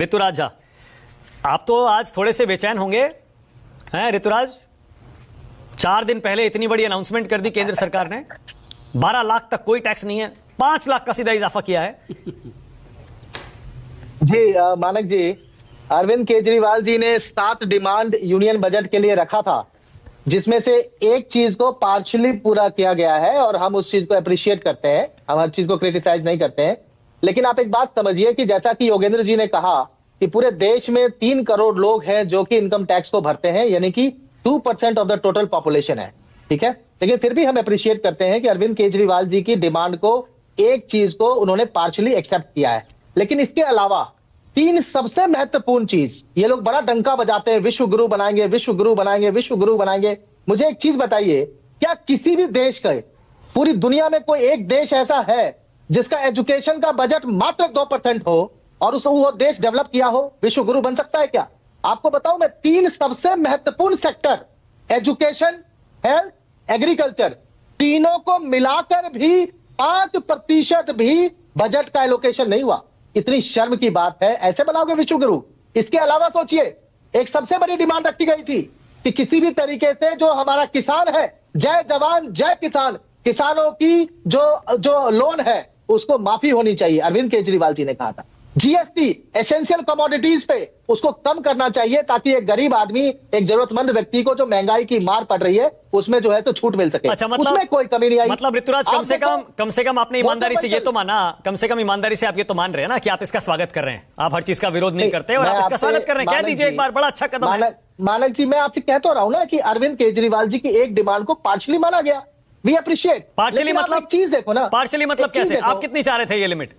ऋतुराज झा, आप तो आज थोड़े से बेचैन होंगे हैं ऋतुराज? 4 दिन पहले इतनी बड़ी अनाउंसमेंट कर दी केंद्र सरकार ने, 12 लाख तक कोई टैक्स नहीं है, 5 लाख का सीधा इजाफा किया है। जी मानक जी, अरविंद केजरीवाल जी ने 7 डिमांड यूनियन बजट के लिए रखा था, जिसमें से एक चीज को पार्शियली पूरा किया गया है और हम उस चीज को अप्रिशिएट करते हैं, हम हर चीज को क्रिटिसाइज नहीं करते हैं। लेकिन आप एक बात समझिए कि जैसा कि योगेंद्र जी ने कहा कि पूरे देश में 3 करोड़ लोग हैं जो कि इनकम टैक्स को भरते हैं, यानी कि 2% ऑफ द टोटल पॉपुलेशन है, ठीक है। लेकिन फिर भी हम अप्रिशिएट करते हैं कि अरविंद केजरीवाल जी की डिमांड को, एक चीज को उन्होंने पार्शियली एक्सेप्ट किया है। लेकिन इसके अलावा 3 सबसे महत्वपूर्ण चीज, ये लोग बड़ा डंका बजाते हैं, विश्व गुरु बनाएंगे, विश्व गुरु बनाएंगे, विश्व गुरु बनाएंगे। मुझे एक चीज बताइए, क्या किसी भी देश का, पूरी दुनिया में कोई एक देश ऐसा है जिसका एजुकेशन का बजट मात्र 2% हो और वो देश डेवलप किया हो? विश्व गुरु बन सकता है क्या? आपको बताऊं मैं, 3 सबसे महत्वपूर्ण सेक्टर, एजुकेशन, हेल्थ, एग्रीकल्चर, तीनों को मिलाकर भी 5% भी बजट का एलोकेशन नहीं हुआ। इतनी शर्म की बात है, ऐसे बनाओगे विश्व गुरु? इसके अलावा सोचिए, एक सबसे बड़ी डिमांड रखी गई थी कि किसी भी तरीके से जो हमारा किसान है, जय जवान जय किसान, किसानों की जो लोन है उसको माफी होनी चाहिए, अरविंद केजरीवाल जी ने कहा था। जीएसटी एसेंशियल कमोडिटीज पे उसको कम करना चाहिए ताकि एक गरीब आदमी, एक जरूरतमंद व्यक्ति को जो महंगाई की मार पड़ रही है उसमें जो है तो छूट मिल सके। अच्छा, मतलब उसमें कोई कमी नहीं आई। मतलब ऋतुराज, कम से कम आपने ईमानदारी से ये तो माना, कम से कम ईमानदारी से आप ये तो मान रहे हैं ना कि आप इसका स्वागत कर रहे हैं, आप हर चीज का विरोध नहीं करते और आप इसका स्वागत कर रहे हैं। कह दीजिए एक बार, बड़ा अच्छा कदम है। मानक जी, मैं आपसे कह तो रहा हूं ना कि अरविंद केजरीवाल जी की एक डिमांड को पार्शियली माना गया, वी अप्रिशिएट। पार्शियली मतलब चीज देखो ना, पार्शियली मतलब कैसे? आप कितनी चाह रहे थे ये लिमिट?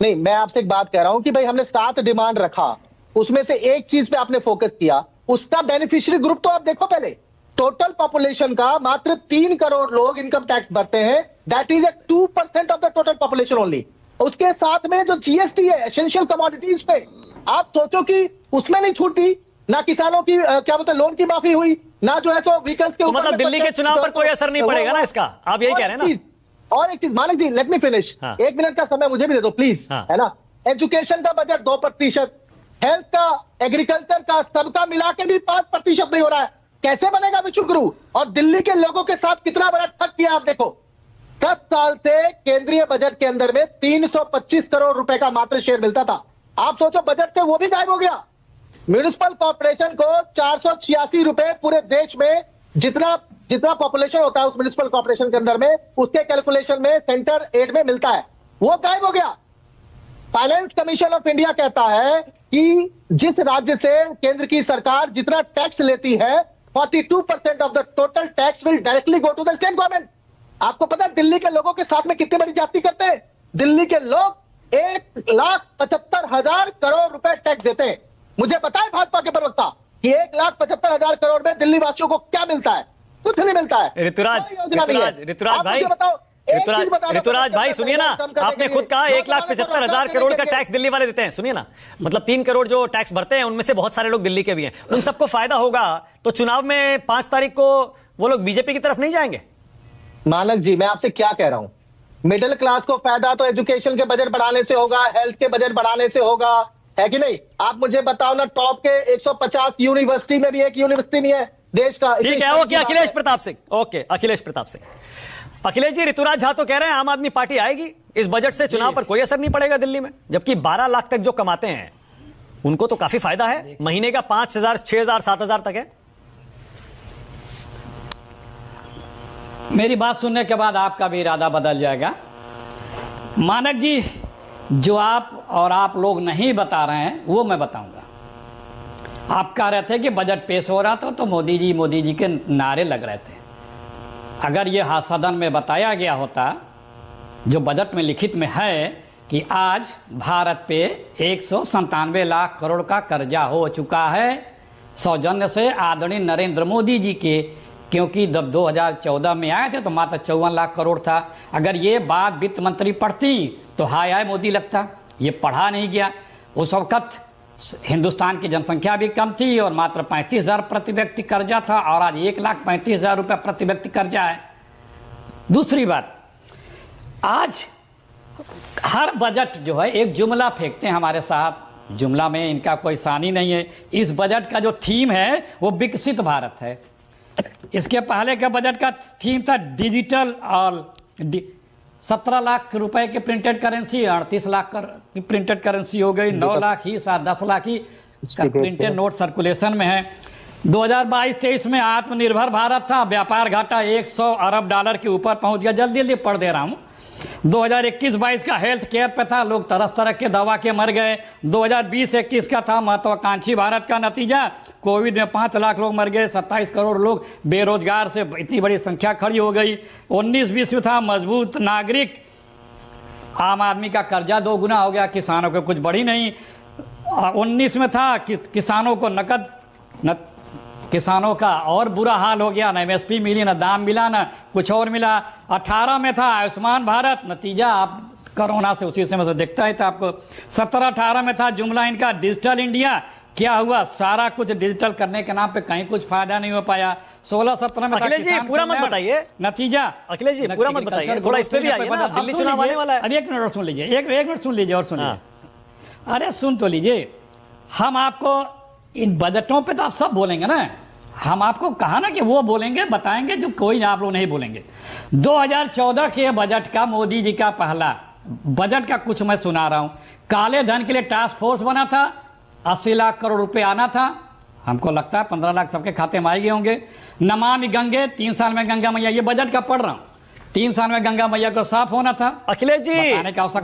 नहीं, मैं आपसे एक बात कह रहा हूं कि भाई हमने 7 डिमांड रखा, उसमें से एक चीज पे आपने फोकस किया, उसका बेनिफिशियरी ग्रुप तो आप देखो पहले। टोटल पॉपुलेशन का मात्र 3 करोड़ लोग इनकम टैक्स भरते हैं, that is 2% of the total population only. उसके साथ में जो जीएसटी है एसेंशियल कमोडिटीज पे, आप सोचो कि उसमें नहीं छूट दी, ना किसानों की क्या बोलते लोन की माफी हुई, ना जो है सो व्हीकल्स के ऊपर। मतलब दिल्ली के चुनाव पर कोई असर नहीं पड़ेगा ना इसका, आप यही कह रहे हैं ना? और एक चीज मानक जी, लेट मी फिनिश, 1 मिनट का समय मुझे भी दे दो प्लीज, है ना। एजुकेशन का बजट 2%, हेल्थ का, एग्रीकल्चर का, सबका मिला के भी 5% नहीं हो रहा है, कैसे बनेगा विश्व गुरु? और दिल्ली के लोगों के साथ कितना बड़ा ठग किया आप देखो। 10 साल से केंद्रीय बजट के अंदर में 325 करोड़ रुपए का मात्र शेयर मिलता था, आप सोचो बजट से वो भी गायब हो गया। म्यूनिसिपल कॉर्पोरेशन को 486 रुपए पूरे देश में जितना पॉपुलेशन होता है उस म्युनिसिपल कॉर्पोरेशन के अंदर में, उसके कैलकुलेशन में सेंटर एड में मिलता है, वो गायब हो गया। फाइनेंस कमीशन ऑफ इंडिया कहता है कि जिस राज्य से केंद्र की सरकार जितना टैक्स लेती है, 42% of the total tax will directly go to the state government. आपको पता है दिल्ली के लोगों के साथ में कितनी बड़ी जाति करते हैं? दिल्ली के लोग 1,75,000 करोड़ रुपए टैक्स देते हैं। मुझे पता है भाजपा के प्रवक्ता कि 1,75,000 करोड़ में दिल्ली वासियों को क्या मिलता है? कुछ नहीं मिलता है। ऋतुराज भाई सुनिए ना, आपने खुद कहा 1,75,000 करोड़ का टैक्स दिल्ली वाले देते हैं। सुनिए ना, मतलब 3 करोड़ जो टैक्स भरते हैं उनमें से बहुत सारे लोग दिल्ली के भी हैं, उन सबको फायदा होगा तो चुनाव में 5 तारीख को वो लोग बीजेपी की तरफ नहीं जाएंगे? मानक जी, मैं आपसे क्या कह रहा हूं, मिडिल क्लास को फायदा तो एजुकेशन के बजट बढ़ाने से होगा, हेल्थ के बजट बढ़ाने से होगा, है कि नहीं? आप मुझे बताओ ना, टॉप के 150 यूनिवर्सिटी में भी एक यूनिवर्सिटी नहीं है देश का। ठीक है, ओके अखिलेश प्रताप सिंह, ओके अखिलेश प्रताप सिंह। अखिलेश जी, ऋतुराज झा तो कह रहे हैं आम आदमी पार्टी आएगी, इस बजट से चुनाव पर कोई असर नहीं पड़ेगा दिल्ली में, जबकि 12 लाख तक जो कमाते हैं उनको तो काफी फायदा है, महीने का 5,000, 6,000, 7,000 तक है। मेरी बात सुनने के बाद आपका भी इरादा बदल जाएगा। मानक जी, जो आप लोग नहीं बता रहे हैं वो मैं बताऊंगा। आप कह रहे थे कि बजट पेश हो रहा था तो मोदी जी के नारे लग रहे थे। अगर ये सदन में बताया गया होता, जो बजट में लिखित में है कि आज भारत पे 197 लाख करोड़ का कर्जा हो चुका है सौजन्य से आदरणीय नरेंद्र मोदी जी के, क्योंकि जब 2014 में आए थे तो मात्र 54 लाख करोड़ था। अगर ये बात वित्त मंत्री पढ़ती तो हाय मोदी लगता, ये पढ़ा नहीं गया। उस वक्त हिंदुस्तान की जनसंख्या भी कम थी और मात्र 35,000 प्रति व्यक्ति कर्जा था और आज 1,35,000 रुपये प्रति व्यक्ति कर्जा है। दूसरी बात, आज हर बजट जो है एक जुमला फेंकते हैं हमारे साहब जुमला में इनका कोई सानी नहीं है। इस बजट का जो थीम है वो विकसित भारत है। इसके पहले के बजट का थीम था डिजिटल और 17 लाख रुपए की प्रिंटेड करेंसी, 38 लाख की प्रिंटेड करेंसी हो गई, 9 लाख ही 10 लाख ही प्रिंटेड नोट सर्कुलेशन में है। 2022-23 में आत्मनिर्भर भारत था, व्यापार घाटा 100 अरब डॉलर के ऊपर पहुंच गया। जल्दी जल्दी पढ़ दे रहा हूं। 2021-22 का हेल्थ केयर पे था, लोग तरह तरह के दवा के मर गए। 2020-21 का था महत्वाकांक्षी भारत का नतीजा, कोविड में 5 लाख लोग मर गए, 27 करोड़ लोग बेरोजगार से इतनी बड़ी संख्या खड़ी हो गई। 19-20 में था मजबूत नागरिक, आम आदमी का कर्जा 2 गुना हो गया, किसानों को कुछ बढ़ी नहीं। 19 में था कि किसानों को किसानों का और बुरा हाल हो गया, ना MSP मिली, ना दाम मिला, ना कुछ और मिला। 18 में था आयुष्मान भारत, नतीजा आप कोरोना से उसी समय से दिखता ही था आपको। 17-18 में था जुमला इनका डिजिटल इंडिया, क्या हुआ? सारा कुछ डिजिटल करने के नाम पे कहीं कुछ फायदा नहीं हो पाया। 16-17 में अखिलेश जी पूरा मत बताइए, नतीजा अखिलेश जी पूरा मत बताइए, थोड़ा इस पे भी आइए ना, दिल्ली चुनाव आने वाला है। अब 1 मिनट और सुन लीजिए, एक मिनट सुन लीजिए और सुन लीजिए। अरे सुन तो लीजिए, हम आपको इन बजटों पे तो आप सब बोलेंगे ना, हम आपको कहा ना कि वो बोलेंगे, बताएंगे जो कोई आप लोग नहीं बोलेंगे। 2014 के बजट का मोदी जी का पहला बजट का कुछ मैं सुना रहा हूं। काले धन के लिए टास्क फोर्स बना था, 80 लाख करोड़ रुपए आना था, हमको लगता है 15 लाख सबके खाते में आए गए होंगे। नमामि गंगे, 3 साल में गंगा मैया, ये बजट का पढ़ रहा हूं, 3 साल में गंगा मैया को साफ होना था। अखिलेश जी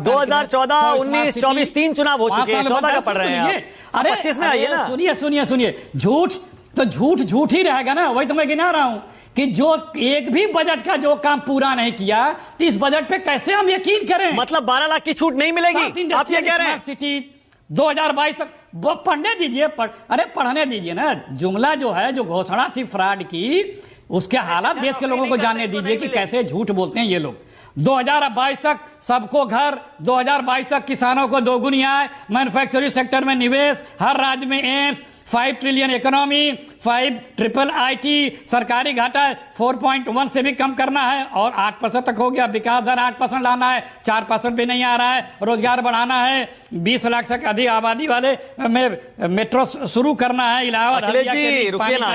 2014, 19, 24 3 चुनाव हो चुके हैं, 14 का पढ़ रहे हैं। अरे 25 में आइए ना। सुनिए, झूठ ही रहेगा ना। वही तो मैं गिना रहा हूं कि जो एक भी बजट का जो काम पूरा नहीं किया, तो इस बजट पे कैसे हम यकीन करें? मतलब 12 लाख की छूट नहीं मिलेगी, आप ये कह रहे हैं? सिटी 2022 तक पढ़ने दीजिए, अरे पढ़ने दीजिए ना। जुमला जो है, जो घोषणा थी फ्रॉड की, उसके हालात देश के लोगों को जानने दीजिए कि कैसे झूठ बोलते हैं ये लोग। 2022 तक सबको घर, 2022 तक किसानों को 2 गुनी आय, मैन्युफैक्चरिंग सेक्टर में निवेश, हर राज्य में AIIMS, 5 trillion economy, 5 triple IT, सरकारी घाटा 4.1 से भी कम करना है और 8% तक हो गया। विकास दर 8% लाना है, 4% भी नहीं आ रहा है। रोजगार बढ़ाना है, 20 लाख से अधिक आबादी वाले में मेट्रो शुरू करना है। इलाहाबाद अखिलेश जी रुकिए ना,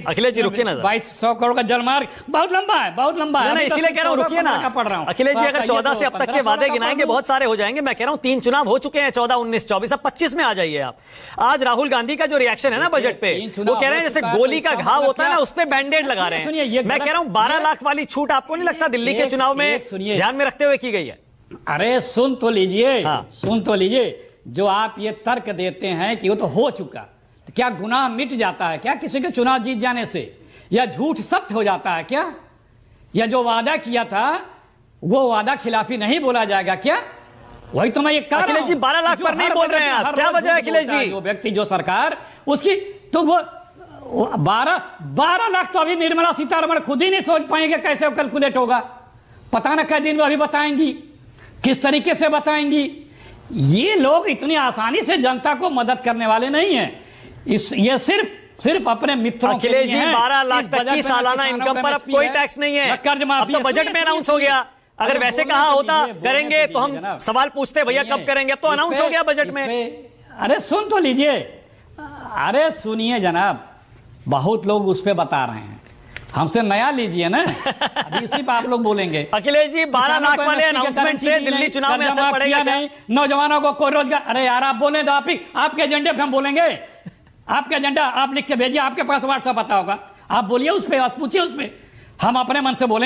अखिलेश जी रुकिए ना, 2200 करोड़ का जलमार्ग, बहुत लंबा है, बहुत लंबा है। इसीलिए कह रहा हूँ रुकिए ना। पढ़ रहा हूँ अखिलेश जी, अगर 14 से अब तक के वादे गिनाएंगे बहुत सारे हो जाएंगे। मैं कह रहा हूँ 3 चुनाव हो चुके हैं, 14, 19, 24, अब 25 में आ जाइए आप। आज राहुल गांधी का जो रिएक्शन है ना बजट पे, वो कह रहे हैं जैसे गोली का घाव होता है ना, उस पे बैंडेड लगा रहे हैं। मैं कह रहा हूं 12 लाख वाली छूट आपको नहीं लगता दिल्ली के चुनाव में ध्यान में रखते हुए की गई है? अरे सुन तो लीजिए, सुन तो लीजिए। जो आप ये तर्क देते हैं कि वो तो हो चुका, तो क्या गुनाह मिट जाता है क्या किसी के चुनाव जीत जाने से? या झूठ सत्य हो जाता है क्या? या जो वादा किया था वो वादा खिलाफी नहीं बोला जाएगा क्या? वही तो मैं ये कह रहा हूं। अखिलेश जी 12 लाख पर नहीं बोल रहे हैं आज, क्या वजह है अखिलेश जी? जो व्यक्ति, जो सरकार, उसकी तो वो 12 लाख तो अभी निर्मला सीतारमण खुद ही नहीं सोच पाएंगे कैसे कैलकुलेट होगा। पता ना कै दिन में अभी बताएंगी, किस तरीके से बताएंगी। ये लोग इतनी आसानी से जनता को मदद करने वाले नहीं है। ये सिर्फ अपने मित्रों के लिए। अखिलेश जी 12 लाख तक की सालाना इनकम पर अब कोई टैक्स नहीं है, कर्ज माफी अब तो बजट में अनाउंस हो गया। अगर वैसे कहा होता करेंगे तो हम सवाल पूछते भैया कब करेंगे, अब तो अनाउंस हो गया बजट में। अरे सुन तो लीजिए, अरे सुनिए जनाब, बहुत लोग उस पे बता रहे हैं, हमसे नया लीजिए ना। अभी इसी पे आप लोग बोलेंगे। अखिलेश जी 12 लाख वाले अनाउंसमेंट से दिल्ली चुनाव में असर पड़ेगा नहीं? नौजवानों को कोई रोजगार, अरे यार आप बोले तो आपके एजेंडे पे हम बोलेंगे। आपका एजेंडा आप लिख के भेजिए, आपके पास व्हाट्सएप आता होगा, आप बोलिए उस पे, आप पूछिए उस पे, हम अपने मन से बोलेंगे।